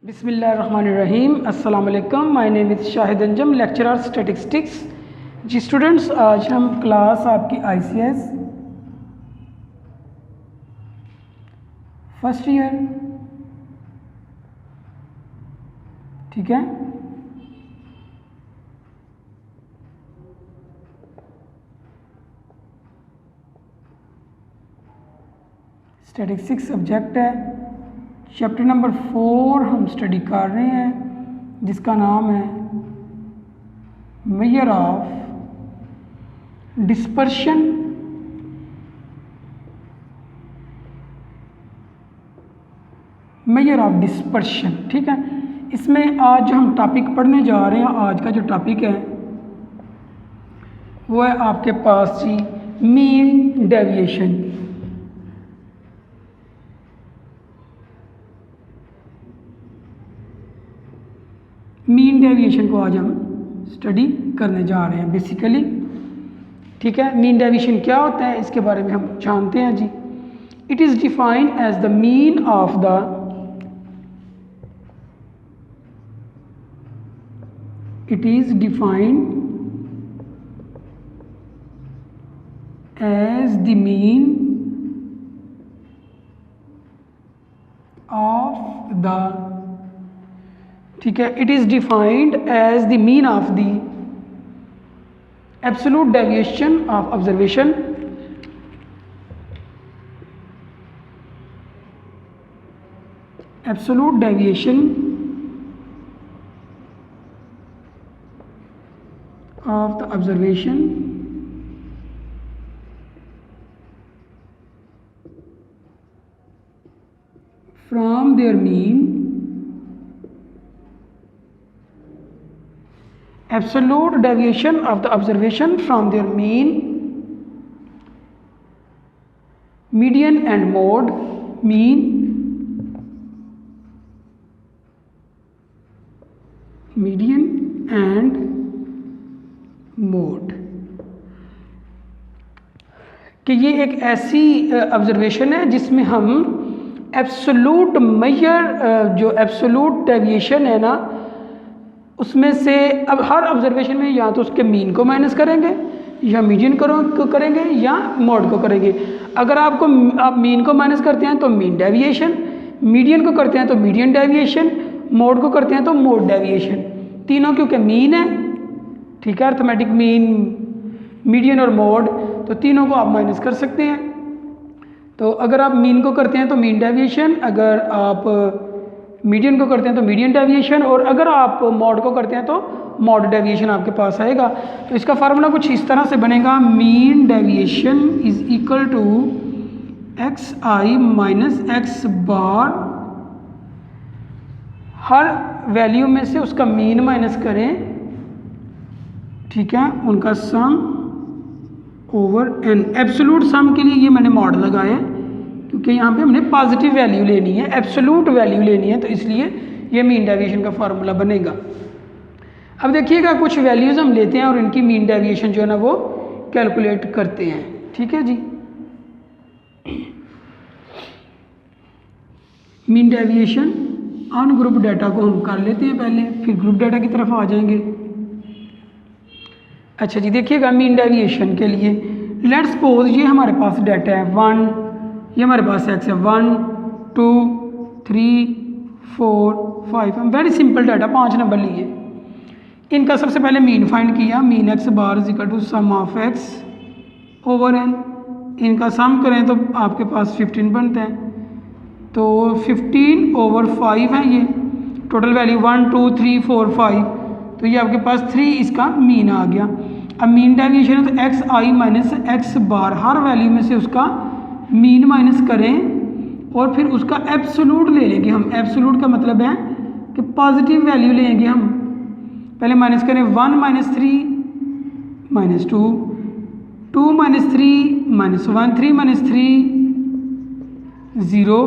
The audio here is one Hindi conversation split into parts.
बिस्मिल्लाहिर्रहमानिर्रहीम। अस्सलाम वालेकुम। My name is Shahid Anjum, lecturer statistics. जी स्टूडेंट्स, आज हम क्लास आपकी ICS फर्स्ट ईयर, ठीक है, स्टैटिस्टिक्स सब्जेक्ट है। चैप्टर नंबर 4 हम स्टडी कर रहे हैं, जिसका नाम है मेजर ऑफ डिस्पर्शन ठीक है। इसमें आज जो हम टॉपिक पढ़ने जा रहे हैं, आज का जो टॉपिक है वो है आपके पास जी मीन डेविएशन। मीन डेविएशन को आज हम स्टडी करने जा रहे हैं बेसिकली, ठीक है। मीन डेविएशन क्या होता है इसके बारे में हम जानते हैं जी। It is defined as the mean of the it is defined as the mean of the, ठीक है, it is defined as the mean of the absolute deviation of observation of the observation from their mean, absolute deviation of the observation from their mean, median and mode, mean, median and mode, कि ये एक ऐसी ऑब्जर्वेशन है जिसमें हम एब्सोलूट मेजर, जो एब्सोलूट डेविएशन है ना, उसमें से अब हर ऑब्जर्वेशन में या तो उसके मीन को माइनस करेंगे या मीडियन को करेंगे या मोड को करेंगे। अगर आप मीन को माइनस करते हैं तो मीन डेविएशन, मीडियन को करते हैं तो मीडियन डेविएशन, मोड को करते हैं तो मोड डेविएशन। तीनों क्योंकि मीन है, ठीक है, अर्थमेटिक मीन, मीडियन और मोड, तो तीनों को आप माइनस कर सकते हैं। तो अगर आप मीन को करते हैं तो मीन डेविएशन, अगर आप मीडियन को करते हैं तो मीडियन डेविएशन, और अगर आप मोड को करते हैं तो मोड डेविएशन आपके पास आएगा। तो इसका फार्मूला कुछ इस तरह से बनेगा, mean deviation is equal to xi minus x bar, हर वैल्यू में से उसका मीन माइनस करें, ठीक है, उनका sum over n। Absolute sum के लिए ये मैंने मॉड लगाया क्योंकि यहाँ पे हमने पॉजिटिव वैल्यू लेनी है, एब्सोलूट वैल्यू लेनी है, तो इसलिए ये मीन डेविएशन का फार्मूला बनेगा। अब देखिएगा, कुछ वैल्यूज़ हम लेते हैं और इनकी मीन डेविएशन जो है ना वो कैलकुलेट करते हैं, ठीक है जी। Mean deviation on group data को हम कर लेते हैं पहले, फिर ग्रुप डाटा की तरफ आ जाएंगे। अच्छा जी, देखिएगा मीन डेविएशन के लिए लेट्स सपोज ये हमारे पास डाटा है 1, ये हमारे पास एक्स है 1 2 3 4 5, हम वेरी सिंपल डाटा 5 नंबर लिए। इनका सबसे पहले मीन फाइंड किया, mean x bar is equal to sum of x over n. इनका सम करें तो आपके पास 15 बनता है, तो 15 ओवर 5 है ये टोटल वैल्यू 1 2 3 4 5, तो ये आपके पास 3 इसका मीन आ गया। अब मीन डेविएशन है तो एक्स आई माइनस एक्स बार, हर वैल्यू में से उसका मीन माइनस करें और फिर उसका एब्सोलूट ले लेंगे हम। एब्सोलूट का मतलब है कि पॉजिटिव वैल्यू लेंगे हम। पहले माइनस करें 1 minus 3 minus 2, 2 minus 3 minus 1, 3 minus 3 0,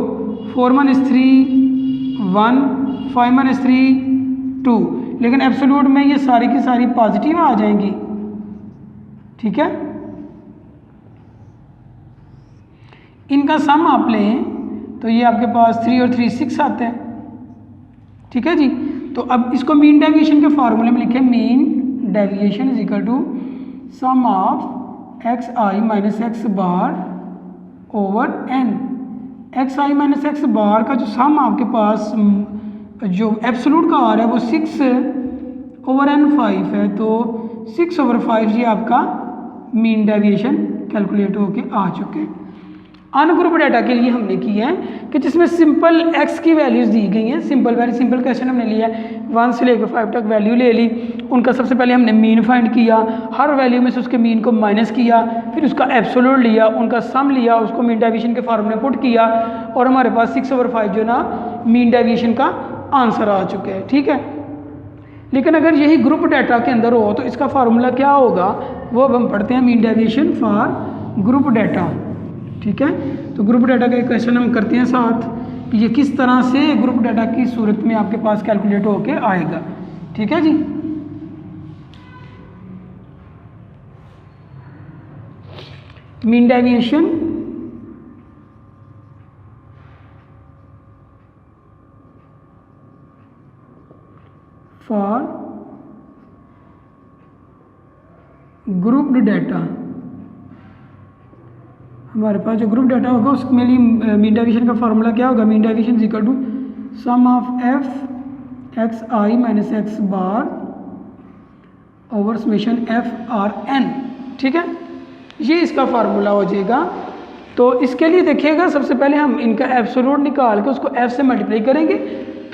4 minus 3 1, 5 minus 3 2, लेकिन एब्सोलूट में ये सारी की सारी पॉजिटिव आ जाएंगी, ठीक है। इनका सम आप लें तो ये आपके पास 3 और 3 6 आता है, ठीक है जी। तो अब इसको मीन डेविएशन के फार्मूले में लिखें, mean deviation is equal to sum of x i minus x bar over n. X i minus x bar का जो सम आपके पास जो एब्सोल्यूट का आर है वो 6 ओवर एन 5 है, तो 6 ओवर 5 ये आपका मीन डेविएशन कैलकुलेट होके आ चुके हैं। अनग्रुप डाटा के लिए हमने किया है कि जिसमें सिंपल एक्स की वैल्यूज़ दी गई हैं, सिंपल वेरी सिंपल क्वेश्चन हमने लिया है, 1 से लेकर 5 तक वैल्यू ले ली, उनका सबसे पहले हमने मीन फाइंड किया, हर वैल्यू में से उसके मीन को माइनस किया, फिर उसका एब्सोल्यूट लिया, उनका सम लिया, उसको मीन डेविएशन के फार्मूले में पुट किया और हमारे पास 6 ओवर 5 जो ना मीन डेविएशन का आंसर आ चुका है। ठीक है, लेकिन अगर यही ग्रुप डाटा के अंदर हो तो इसका फार्मूला क्या होगा वो अब हम पढ़ते हैं, mean deviation for group data. ठीक है, तो ग्रुप डाटा का एक क्वेश्चन हम करते हैं साथ कि ये किस तरह से ग्रुप डाटा की सूरत में आपके पास कैलकुलेट होके आएगा। ठीक है जी, mean deviation for grouped data. हमारे पास जो ग्रुप डाटा होगा उसमें लिए मीन डेविएशन का फार्मूला क्या होगा, mean deviation is equal to sum of f x i minus x bar over summation f or n. ठीक है, ये इसका फार्मूला हो जाएगा। तो इसके लिए देखिएगा सबसे पहले हम इनका एब्सोल्यूट निकाल के उसको एफ से मल्टीप्लाई करेंगे,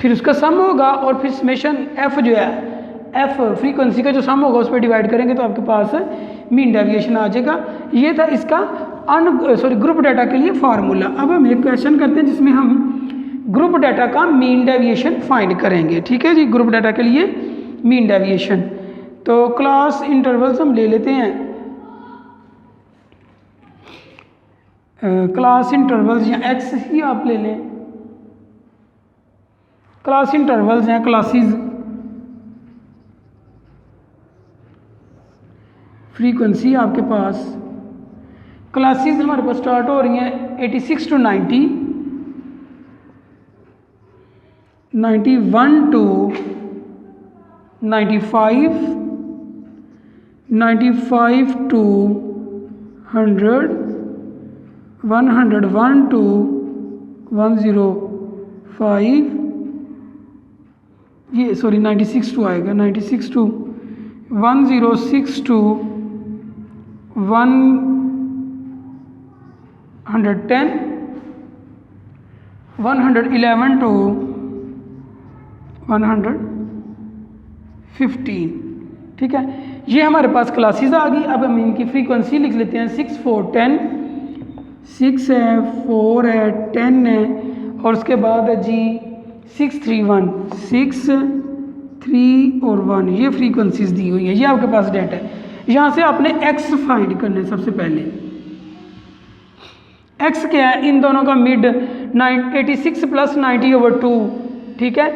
फिर उसका सम होगा और फिर समेशन एफ जो है एफ फ्रीक्वेंसी का जो सम होगा उस पर डिवाइड करेंगे तो आपके पास मीन डेविएशन आ जाएगा। ये था इसका ग्रुप डाटा के लिए फार्मूला। अब हम एक क्वेश्चन करते हैं जिसमें हम ग्रुप डाटा का मीन डेविएशन फाइंड करेंगे। ठीक है जी, ग्रुप डाटा के लिए मीन डेविएशन। तो क्लास इंटरवल्स हम ले लेते हैं, क्लास इंटरवल्स या एक्स ही आप ले लें, क्लास इंटरवल्स हैं क्लासेस, फ्रीक्वेंसी आपके पास क्लासेस हमारे पास स्टार्ट हो रही हैं 86 टू 90, 91 टू 95, 95 टू 100, 101 टू 105, ये सॉरी 96 टू आएगा, 96 टू 106 टू 110, 111 टू 115। ठीक है, ये हमारे पास क्लासेस आ गई। अब हम इनकी फ्रीक्वेंसी लिख लेते हैं, 6 4 10, 6 है 4 है 10 है और उसके बाद है जी 6 3 1, 6 3 और 1, ये फ्रीक्वेंसीज दी हुई है। ये आपके पास डाटा है। यहाँ से आपने x फाइंड करना है। सबसे पहले x क्या है, इन दोनों का मिड 86 प्लस 90 ओवर 2। ठीक है,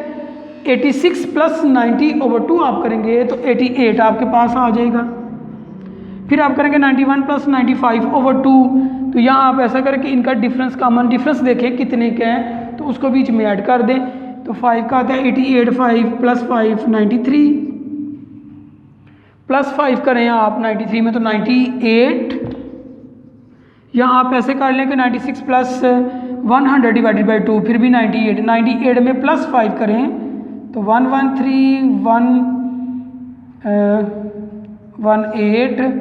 86 प्लस 90 ओवर 2 आप करेंगे तो 88 आपके पास आ जाएगा। फिर आप करेंगे 91 प्लस 95 ओवर 2, तो यहाँ आप ऐसा करें कि इनका डिफरेंस, कॉमन डिफरेंस देखें कितने के हैं तो उसको बीच में ऐड कर दें। तो 5 का आता है 88, 5 प्लस 5 93, प्लस 5 करें आप 93 में तो 98। यहाँ आप ऐसे कर लें कि 96 प्लस 100 डिवाइडेड बाई 2, फिर भी 98, 98 में प्लस 5 करें तो 113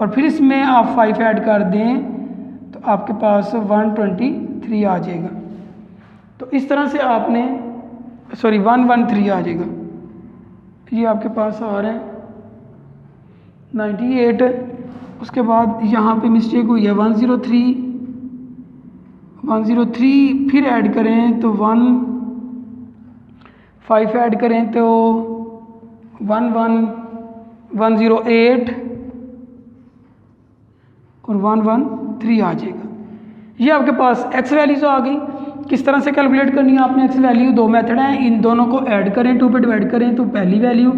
और फिर इसमें आप 5 ऐड कर दें तो आपके पास 123 आ जाएगा। तो इस तरह से आपने 113 आ जाएगा। ये आपके पास आ रहा है 98, उसके बाद यहाँ पे मिस्टेक हुई है 103 फिर ऐड करें तो 5 ऐड करें तो 108 और 113 आ जाएगा। ये आपके पास एक्स वैल्यूज़ आ गई। किस तरह से कैलकुलेट करनी है आपने एक्स वैल्यू, दो मेथड हैं, इन दोनों को ऐड करें 2 पे डिवाइड करें तो पहली वैल्यू,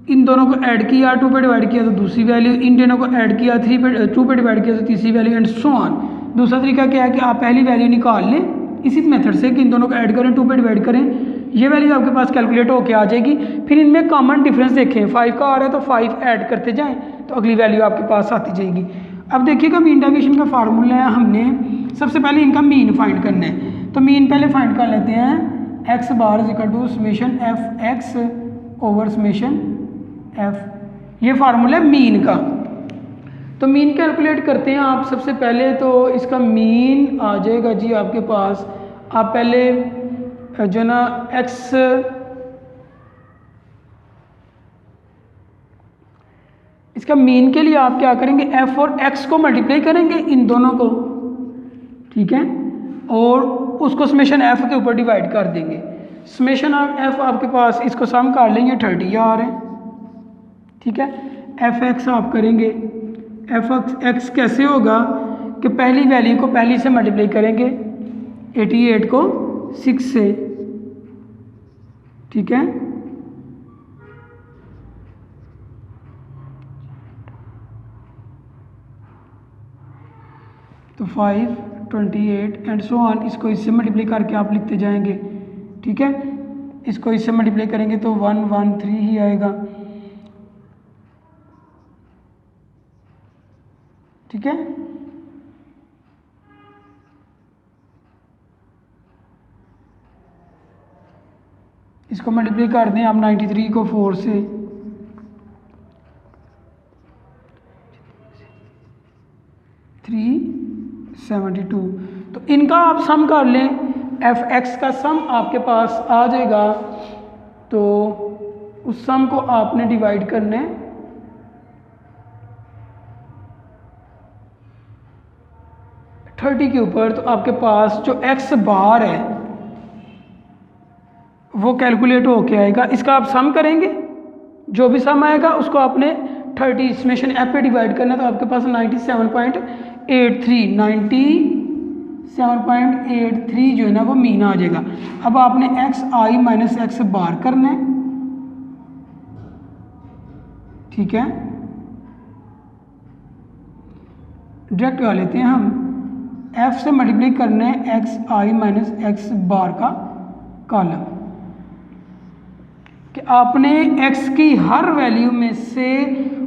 इन दोनों को ऐड किया 2 पे डिवाइड किया तो दूसरी वैल्यू, इन दोनों को ऐड किया 2 पे डिवाइड किया तो तीसरी वैल्यू एंड सो ऑन। दूसरा तरीका क्या है कि आप पहली वैल्यू निकाल लें इसी मेथड से कि इन दोनों को ऐड करें 2 पे डिवाइड करें ये वैल्यू आपके पास कैलकुलेट होके आ जाएगी। फिर इनमें कॉमन डिफरेंस देखें, 5 का आ रहा है तो 5 ऐड करते जाएं तो अगली वैल्यू आपके पास आती जाएगी। अब देखिएगा मीन डेविएशन का फार्मूला है, हमने सबसे पहले इनका मीन फाइंड करना है। तो मीन पहले फाइंड कर लेते हैं, x bar is equal to summation f x over summation f. ये फार्मूला है मीन का। तो मीन कैलकुलेट करते हैं आप। सबसे पहले तो इसका मीन आ जाएगा जी आपके पास, आप पहले जो ना एक्स इसका मीन के लिए आप क्या करेंगे, एफ और एक्स को मल्टीप्लाई करेंगे इन दोनों को, ठीक है, और उसको समेशन एफ के ऊपर डिवाइड कर देंगे। समेशन ऑफ एफ आपके पास इसको सम कर लेंगे 30 आ रहे हैं, ठीक है। एफ एक्स आप करेंगे, एफ एक्स कैसे होगा कि पहली वैल्यू को पहली से मल्टीप्लाई करेंगे, 88 को 6 से, ठीक है। तो 5, 28 एंड सो ऑन, इसको इससे मल्टीप्लाई करके आप लिखते जाएंगे, ठीक है। इसको इससे मल्टीप्लाई करेंगे तो 113 ही आएगा, ठीक है। इसको मल्टीप्लाई कर दें आप 93 को 4 से, थ्री 72। तो इनका आप सम कर लें, एफ एक्स का सम आपके पास आ जाएगा। तो उस सम को आपने डिवाइड करना है 30 के ऊपर। तो आपके पास जो एक्स बार है वो कैलकुलेट होके आएगा। इसका आप सम करेंगे, जो भी सम आएगा उसको आपने 30 समेशन एफ पे डिवाइड करना है। तो आपके पास 97.83 जो है ना वो मीन आ जाएगा। अब आपने एक्स आई माइनस एक्स बार करना है, ठीक है। डायरेक्ट कर लेते हैं हम, एफ से मल्टीप्लाई करना है x i minus x bar का कॉलम, कि आपने x की हर वैल्यू में से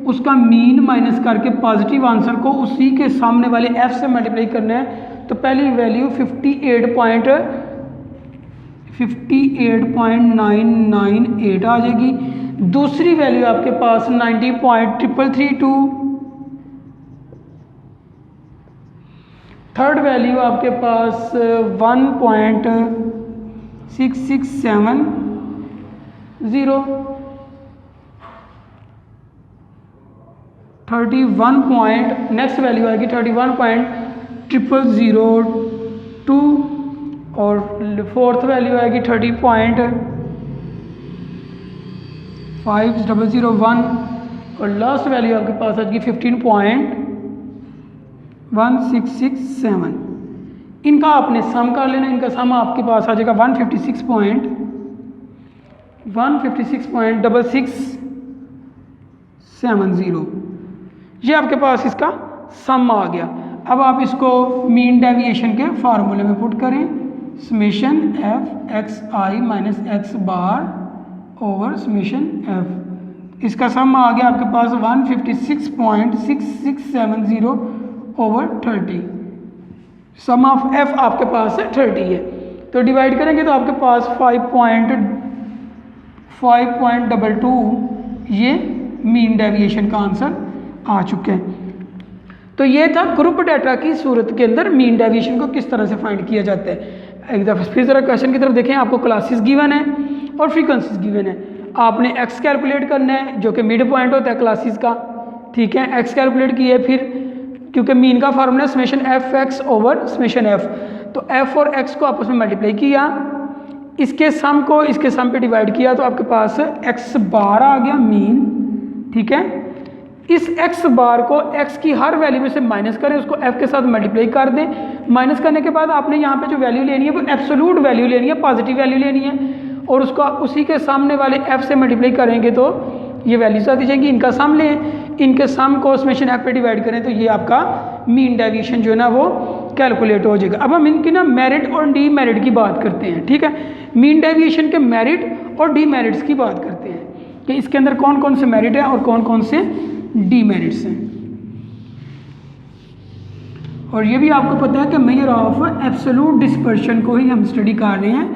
उसका मीन माइनस करके पॉजिटिव आंसर को उसी के सामने वाले f से मल्टीप्लाई करना है। तो पहली वैल्यू 58.998 आ जाएगी। दूसरी वैल्यू आपके पास 90.332। थर्ड वैल्यू आपके पास 1.667 0। 31 पॉइंट, नेक्स्ट वैल्यू आएगी 31.0002 और फोर्थ वैल्यू आएगी 30.5001 और लास्ट वैल्यू आपके पास आएगी 15.1667। इनका आपने सम कर लेना, इनका सम आपके पास आ जाएगा 156.6670। ये आपके पास इसका सम आ गया। अब आप इसको मीन डेविएशन के फार्मूले में पुट करें, summation f x i minus x bar over summation F. इसका सम आ गया आपके पास 156.6670 ओवर 30। सम ऑफ एफ आपके पास है 30 है। तो डिवाइड करेंगे तो आपके पास 5.22 ये मीन डेविएशन का आंसर आ चुके हैं। तो ये था ग्रुप डाटा की सूरत के अंदर मीन डेविएशन को किस तरह से फाइंड किया जाता है। एक दफ़ा फिर ज़रा क्वेश्चन की तरफ देखें, आपको क्लासेस गिवन है और फ्रीक्वेंसीज गिवन है। आपने एक्स कैलकुलेट करना है जो कि मिड पॉइंट होता है क्लासेस का, ठीक है। एक्स कैलकुलेट किए, फिर क्योंकि मीन का formula summation f x over summation f, तो एफ और एक्स को आपस में मल्टीप्लाई किया, इसके सम को इसके सम पे डिवाइड किया, तो आपके पास एक्स बार आ गया मीन, ठीक है। इस एक्स बार को एक्स की हर वैल्यू में से माइनस करें, उसको एफ के साथ मल्टीप्लाई कर दें। माइनस करने के बाद आपने यहाँ पे जो वैल्यू लेनी है वो एब्सोल्यूट वैल्यू लेनी है, पॉजिटिव वैल्यू लेनी है, और उसको उसी के सामने वाले एफ से मल्टीप्लाई करेंगे तो ये वैल्यूज आती जाएंगी। इनका सम लें, इनके सम को समेशन एफ पे डिवाइड करें, तो ये आपका मीन डेविएशन जो है ना वो कैलकुलेट हो जाएगा। अब हम इनकी ना मेरिट और डीमेरिट की बात करते हैं, ठीक है। मीन डेविएशन के मेरिट और डीमेरिट्स की बात करते हैं कि इसके अंदर कौन कौन से मेरिट है और कौन कौन से डीमेरिट्स हैं। और ये भी आपको पता है कि मेजर ऑफ एब्सोल्यूट डिस्पर्शन को ही हम स्टडी कर रहे हैं।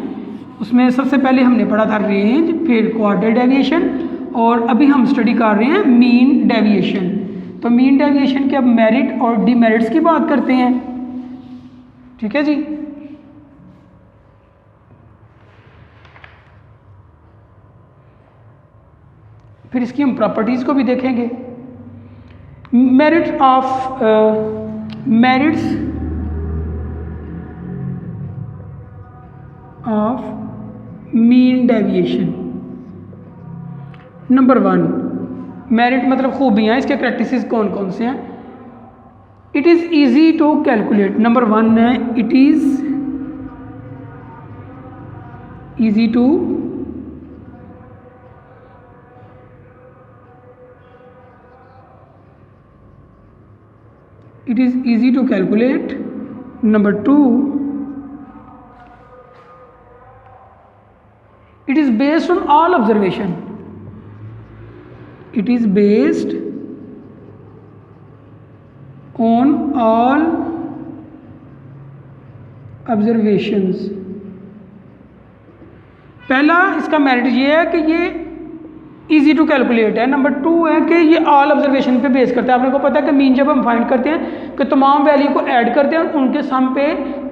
उसमें सबसे पहले हमने पढ़ा था रेंज, फिर क्वार्टर डेविएशन, और अभी हम स्टडी कर रहे हैं मीन डेविएशन। तो मीन डेविएशन के अब मेरिट और डीमेरिट्स की बात करते हैं। ठीक है जी। फिर इसकी हम प्रॉपर्टीज़ को भी देखेंगे। Merits of mean deviation. Number 1, merit मतलब खूबियाँ, इसके प्रैक्टिसेस कौन कौन से हैं। It is easy to calculate. Number 1 है it is easy to calculate. Number 2, it is based on all observation. It is based on all observations. पहला इसका मेरिट ये है कि ये इजी टू कैलकुलेट है। नंबर 2 है कि ये ऑल ऑब्जर्वेशन पे बेस करता है। आपने को पता है कि मीन जब हम फाइंड करते हैं कि तमाम वैल्यू को ऐड करते हैं और उनके सम पे,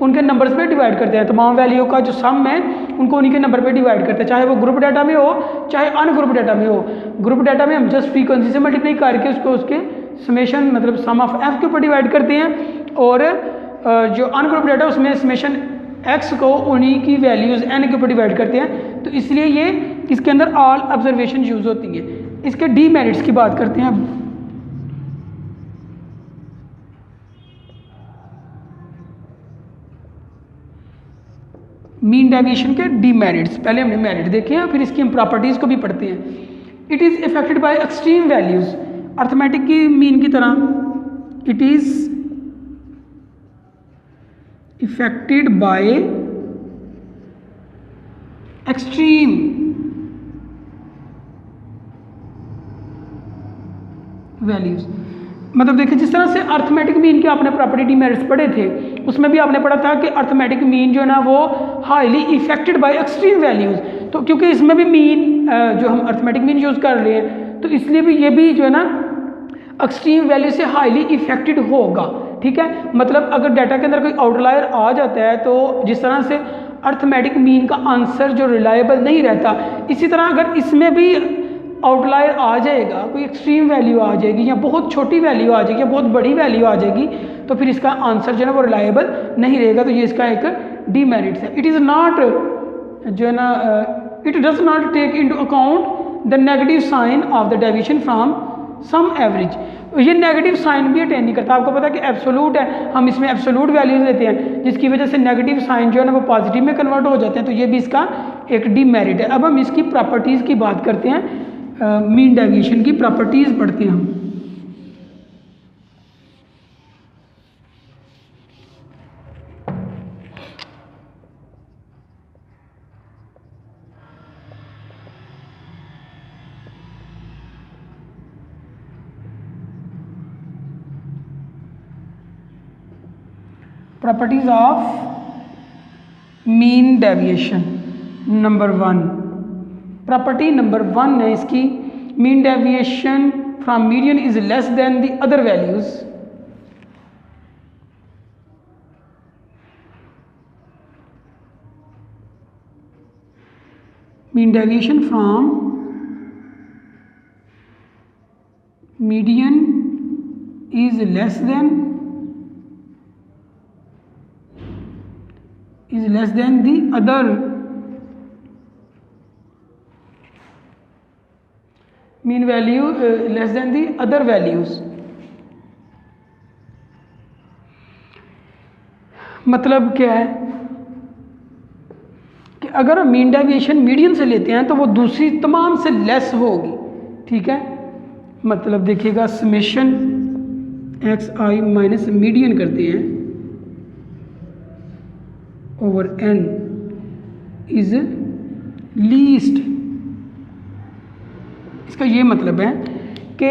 उनके नंबर्स पे डिवाइड करते हैं। तमाम वैल्यू का जो सम है उनको उन्हीं के नंबर पे डिवाइड करते हैं, चाहे वो ग्रुप डाटा में हो चाहे अनग्रुप डाटा में हो। ग्रुप डाटा में हम जस्ट फ्रीक्वेंसी से मल्टीप्लाई करके उसको उसके समेशन मतलब सम ऑफ एफ के ऊपर डिवाइड करते हैं, और जो अनग्रुप डाटा उसमें समेशन एक्स को उन्हीं की वैल्यूज़ एन के ऊपर डिवाइड करते हैं। तो इसलिए ये इसके अंदर ऑल ऑब्जर्वेशन यूज़ होती है। इसके डीमेरिट्स की बात करते हैं अब। मीन डेविएशन के डीमेरिट्स, पहले हमने मेरिट देखे हैं, फिर इसकी हम प्रॉपर्टीज़ को भी पढ़ते हैं। It is affected by extreme values, arithmetic की मीन की तरह। It is affected by extreme values. मतलब देखिए जिस तरह से अर्थमेटिक मीन के आपने प्रॉपर्टी डीमेरिट्स पढ़े थे, उसमें भी आपने पढ़ा था कि अर्थमेटिक मीन जो है ना वो highly affected by extreme values. तो क्योंकि इसमें भी मीन जो हम अर्थमेटिक मीन यूज़ कर रहे हैं, तो इसलिए भी ये भी जो है ना एक्सट्रीम वैल्यू से हाईली इफेक्टेड होगा। ठीक है, मतलब अगर डाटा के अंदर कोई आउटलायर आ जाता है तो जिस तरह से अर्थमेटिक मीन का आंसर जो रिलायबल नहीं रहता, इसी तरह अगर इसमें भी आउटलायर आ जाएगा, कोई एक्सट्रीम वैल्यू आ जाएगी या बहुत छोटी वैल्यू आ जाएगी या बहुत बड़ी वैल्यू आ जाएगी, तो फिर इसका आंसर जो है ना वो रिलायबल नहीं रहेगा। तो ये इसका एक डीमेरिट्स है। इट इज़ नॉट जो है ना it does not take into account the negative sign of the deviation from some average. ये नेगेटिव साइन भी अटेंड नहीं करता। आपको पता है कि एब्सोल्यूट है, हम इसमें एब्सोल्यूट वैल्यूज लेते हैं जिसकी वजह से नेगेटिव साइन जो है ना वो पॉजिटिव में कन्वर्ट हो जाते हैं। तो ये भी इसका एक डीमेरिट है। अब हम इसकी प्रॉपर्टीज़ की बात करते हैं, मीन डेविएशन की प्रॉपर्टीज़ पढ़ते हैं हम। Properties of mean deviation. Number 1, property number 1 है इसकी, mean deviation from median is less than the other values. Mean deviation from median is less than the other mean value less than the other values। मतलब क्या है कि अगर हम मीन डेविएशन मीडियन से लेते हैं तो वो दूसरी तमाम से लेस होगी। ठीक है, मतलब देखिएगा summation x i minus median करते हैं ओवर n इज लीस्ट, इसका ये मतलब है कि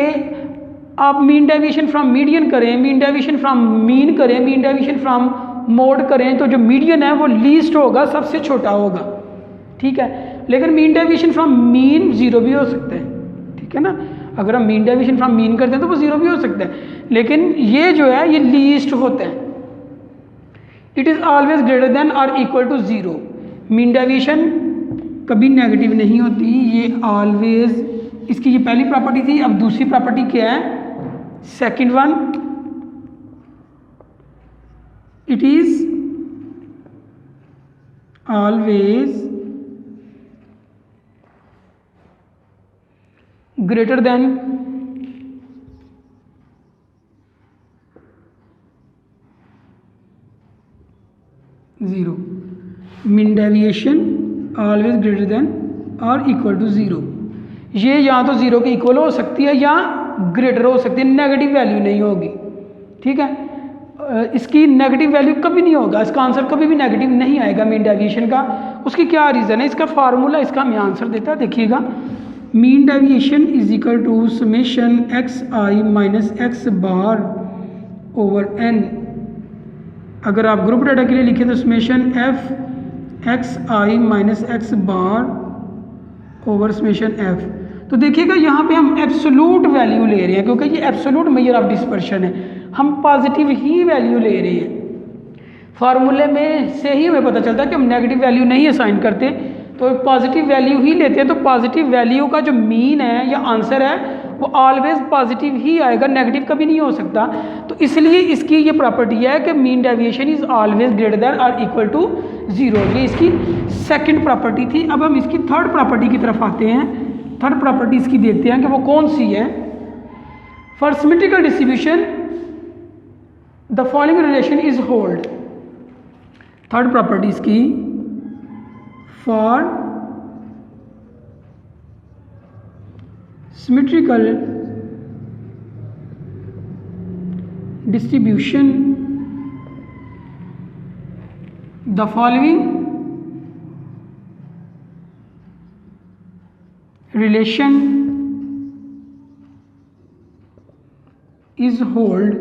आप मीन डेविएशन फ्रॉम मीडियन करें, मीन डेविएशन फ्रॉम मीन करें, मीन डेविएशन फ्रॉम मोड करें, तो जो मीडियन है वो लीस्ट होगा, सबसे छोटा होगा, ठीक है। लेकिन mean deviation from mean zero भी हो सकता है, ठीक है ना। अगर हम मीन डेविएशन फ्रॉम मीन करते हैं तो वो ज़ीरो भी हो सकता है, लेकिन ये जो है ये लीस्ट होते हैं। It is always greater than और equal to zero. Mean deviation कभी नेगेटिव नहीं होती, ये ऑलवेज, इसकी ये पहली प्रॉपर्टी थी। अब दूसरी प्रॉपर्टी क्या है, second one, it is always greater than zero. Mean deviation always greater than और इक्वल टू ज़ीरो। ये या तो ज़ीरो के इक्वल हो सकती है या ग्रेटर हो सकती है, नेगेटिव वैल्यू नहीं होगी, ठीक है। इसकी नेगेटिव वैल्यू कभी नहीं होगा, इसका आंसर कभी भी नेगेटिव नहीं आएगा मीन डेविएशन का। उसकी क्या रीज़न है, इसका फार्मूला इसका हमें आंसर देता है, देखिएगा। Mean deviation is equal to summation x i minus x bar over n. अगर आप ग्रुप डाटा के लिए लिखें तो summation f x i minus x bar over summation f. तो देखिएगा यहाँ पे हम एब्सोलूट वैल्यू ले रहे हैं, क्योंकि ये एब्सोलूट मेजर ऑफ डिस्पर्शन है, हम पॉजिटिव ही वैल्यू ले रहे हैं। फार्मूले में से ही हमें पता चलता है कि हम नेगेटिव वैल्यू नहीं असाइन करते, तो पॉजिटिव वैल्यू ही लेते हैं। तो पॉजिटिव वैल्यू का जो मीन है या आंसर है वो ऑलवेज पॉजिटिव ही आएगा, नेगेटिव कभी नहीं हो सकता। तो इसलिए इसकी ये प्रॉपर्टी है कि mean deviation is always greater than और इक्वल टू ज़ीरो। ये इसकी सेकंड प्रॉपर्टी थी। अब हम इसकी थर्ड प्रॉपर्टी की तरफ आते हैं। थर्ड प्रॉपर्टी इसकी देखते हैं कि वो कौन सी है। For symmetrical distribution the following relation is hold. Third property इसकी, for symmetrical distribution the following relation is hold।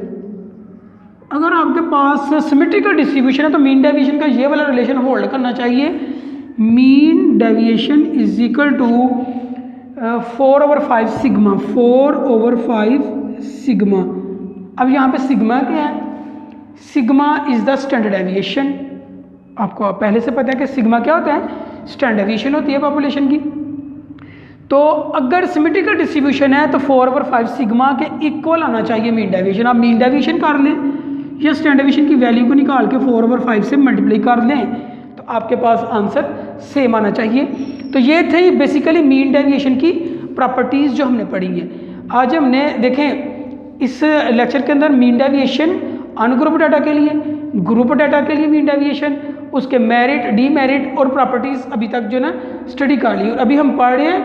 अगर आपके पास सिमेट्रिकल डिस्ट्रीब्यूशन है तो मीन डेविएशन का ये वाला रिलेशन होल्ड करना चाहिए। Mean deviation is equal to 4/5 sigma, 4/5 sigma. अब यहाँ पे सिग्मा क्या है, sigma is the standard deviation. आपको पहले से पता है कि सिग्मा क्या होता है, स्टैंडर्ड डेविएशन होती है पॉपुलेशन की। तो अगर सिमेट्रिकल डिस्ट्रीब्यूशन है तो 4/5 सिग्मा के इक्वल आना चाहिए मीन डेविएशन। आप मीन डेविएशन कर लें या स्टैंडर्ड डेविएशन की वैल्यू को निकाल के 4/5 से मल्टीप्लाई कर लें तो आपके पास आंसर सेम आना चाहिए। तो ये थे बेसिकली मीन डेविएशन की प्रॉपर्टीज़ जो हमने पढ़ी है। आज हमने देखें इस लेक्चर के अंदर मीन डेविएशन अनग्रुप डाटा के लिए, ग्रुप डाटा के लिए मीन डेविएशन, उसके मेरिट, डीमेरिट और प्रॉपर्टीज़ अभी तक जो ना स्टडी कर ली। और अभी हम पढ़ रहे हैं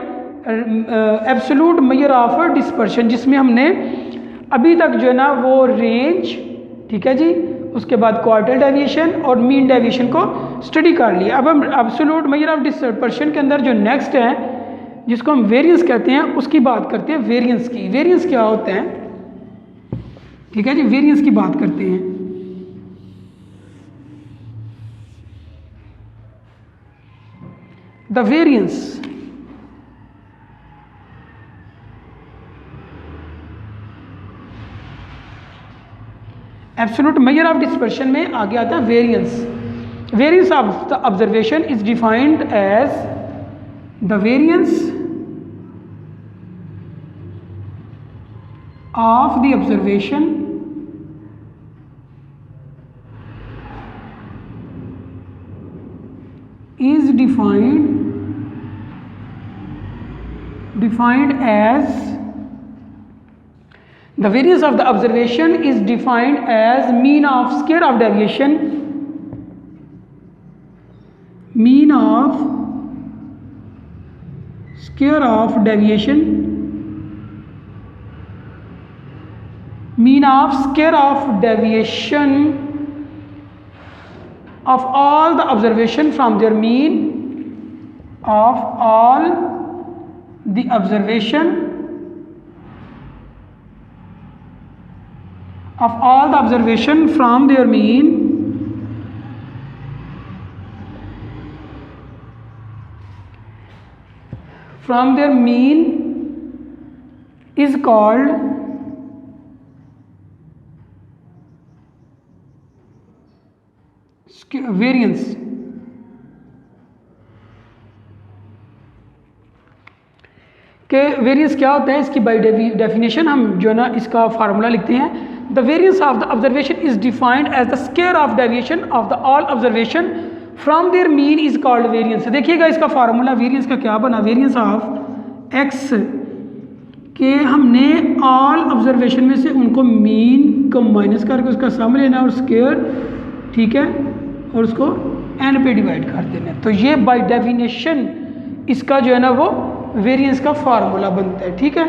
एब्सोल्यूट मेजर ऑफ डिस्पर्शन, जिसमें हमने अभी तक जो है ना वो रेंज, ठीक है जी, उसके बाद क्वार्टल डेविएशन और मीन डेविएशन को स्टडी कर लिया। अब हम एब्सोल्यूट मेजर ऑफ डिस्पर्शन के अंदर जो नेक्स्ट है जिसको हम वेरिएंस कहते हैं उसकी बात करते हैं। वेरिएंस की, वेरिएंस क्या होते हैं, ठीक है जी, वेरिएंस की बात करते हैं। The variance absolute measure of dispersion में आगे आता है variance. Variance of the observation is defined as the variance of the observation is defined as the variance of the observation is defined as mean of square of deviation, mean of square of deviation, mean of square of deviation of all the observation from their mean of all the observation from their mean is called variance। के वेरियंस क्या होता है, इसकी बाय डेफिनेशन हम जो है ना इसका फार्मूला लिखते हैं। The variance of the observation is defined as the square of deviation of the all observation from their mean is called variance. देखिएगा इसका फार्मूला वेरियंस का क्या बना, वेरियंस ऑफ एक्स के हमने ऑल ऑब्जर्वेशन में से उनको मीन को माइनस करके उसका सम लेना और स्क्वायर, ठीक है, और उसको एन पे डिवाइड कर देना। तो ये बाय डेफिनेशन इसका जो है ना वो वेरियंस का फार्मूला बनता है, ठीक है।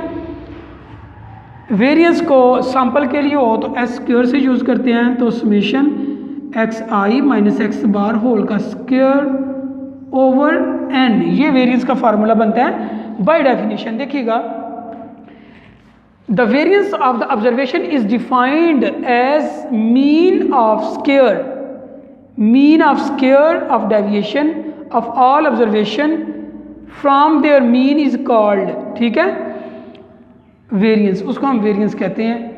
वेरियंस को सैंपल के लिए हो तो एस स्क्वायर से यूज़ करते हैं, तो summation x i minus x bar whole का स्क्वायर ओवर एन, ये वेरियंस का फार्मूला बनता है बाय डेफिनेशन। देखिएगा the variance of the observation is defined as mean of square of deviation of all observation from their mean is called, ठीक है, वेरियंस, उसको हम वेरियंस कहते हैं।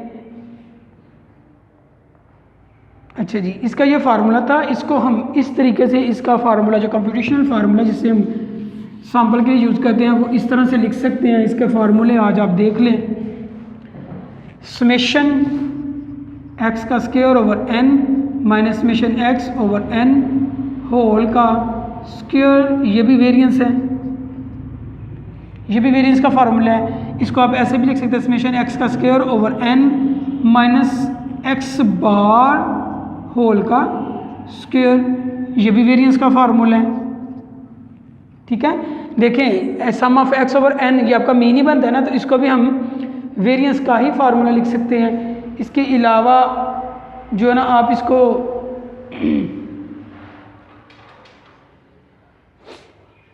अच्छा जी, इसका ये फार्मूला था, इसको हम इस तरीके से इसका फार्मूला जो कंप्यूटेशनल फार्मूला जिससे हम सैंपल के लिए यूज़ करते हैं वो इस तरह से लिख सकते हैं। इसके फार्मूले आज आप देख लें, समेशन एक्स का square over n minus summation x over n whole का स्क्वायर, ये भी वेरियंस है, ये भी वेरियंस का फार्मूला है। इसको आप ऐसे भी लिख सकते हैं, समेशन एक्स का square over n minus x bar whole का स्क्वायर, ये भी वेरियंस का फार्मूला है, ठीक है। देखें sum of x over n ये आपका मीन ही बनता है ना, तो इसको भी हम वेरियंस का ही फार्मूला लिख सकते हैं। इसके अलावा जो है ना आप इसको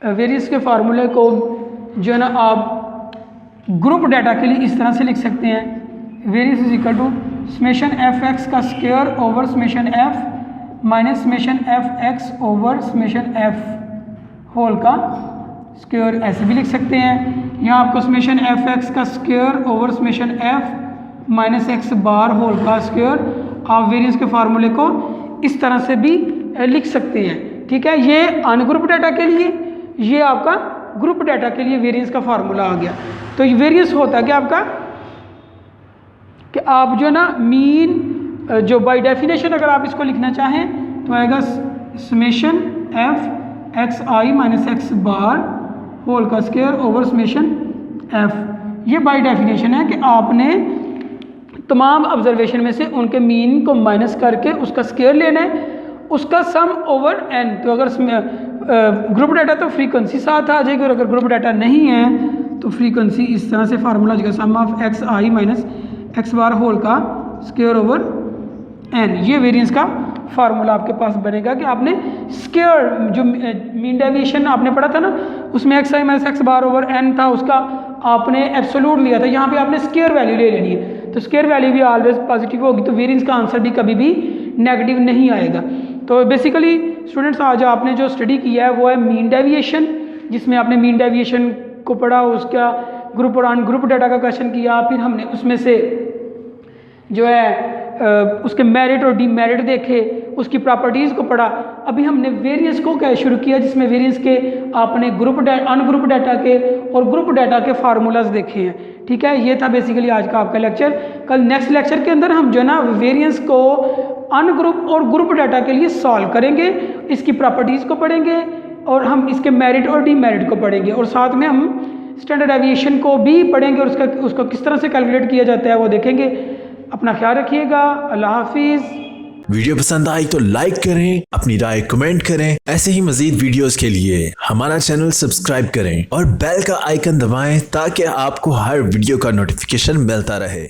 वेरियंस के फार्मूले को जो है ना आप ग्रुप डाटा के लिए इस तरह से लिख सकते हैं, variance is equal to summation f x का square over summation f minus summation f x over summation f whole का स्क्वायर, ऐसे भी लिख सकते हैं। यहाँ आपको समेशन एफ एक्स का square over summation f minus x bar whole का स्क्वायर, आप वेरियंस के फार्मूले को इस तरह से भी लिख सकते हैं, ठीक है। ये अनग्रुप डाटा के लिए, ये आपका ग्रुप डाटा के लिए वेरियंस का फार्मूला आ गया। तो ये वेरियंस होता है कि आपका कि आप जो ना मीन जो बाय डेफिनेशन अगर आप इसको लिखना चाहें तो आएगा summation f x i minus x bar whole का स्क्वायर ओवर समेशन एफ। ये बाय डेफिनेशन है कि आपने तमाम ऑब्जर्वेशन में से उनके मीन को माइनस करके उसका स्क्वायर लेना है, उसका सम ओवर एन। तो अगर ग्रुप डाटा तो फ्रीक्वेंसी साथ आ जाएगी, और अगर ग्रुप डाटा नहीं है तो फ्रीक्वेंसी इस तरह से फार्मूला जाएगा, sum of x i minus x bar whole का स्क्वायर ओवर एन। ये वेरियंस का फार्मूला आपके पास बनेगा कि आपने स्क्वायर जो मीन डेविएशन आपने पढ़ा था ना, उसमें x i minus x bar over N था, उसका आपने एब्सोल्यूट लिया था, यहाँ पे आपने स्क्वायर वैल्यू ले लेनी है, तो स्क्वायर वैल्यू भी ऑलवेज पॉजिटिव होगी, तो वेरियंस का आंसर भी कभी भी नेगेटिव नहीं आएगा। तो बेसिकली स्टूडेंट्स आज आपने जो स्टडी किया है वो है मीन डेविएशन, जिसमें आपने मीन डेविएशन को पढ़ा, उसका ग्रुप और अनग्रुप डाटा का क्वेश्चन किया, फिर हमने उसमें से जो है उसके मेरिट और डीमेरिट देखे, उसकी प्रॉपर्टीज़ को पढ़ा। अभी हमने वेरियंस को क्या शुरू किया, जिसमें वेरियंस के आपने ग्रुप अनग्रुप डाटा के और ग्रुप डाटा के फार्मूलाज देखे हैं, ठीक है। ये था बेसिकली आज का आपका लेक्चर। कल नेक्स्ट लेक्चर के अंदर हम जो ना वेरियंस को अनग्रुप और ग्रुप डाटा के लिए सॉल्व करेंगे, इसकी प्रॉपर्टीज़ को पढ़ेंगे और हम इसके मेरिट और डीमेरिट को पढ़ेंगे, और साथ में हम स्टैंडर्ड एविएशन को भी पढ़ेंगे और उसको किस तरह से कैलकुलेट किया जाता है वो देखेंगे। अपना ख्याल रखिएगा, अल्लाह हाफिज़। वीडियो पसंद आई तो लाइक करें, अपनी राय कमेंट करें। ऐसे ही मजीद वीडियोस के लिए हमारा चैनल सब्सक्राइब करें और बेल का आइकन दबाएं ताकि आपको हर वीडियो का नोटिफिकेशन मिलता रहे।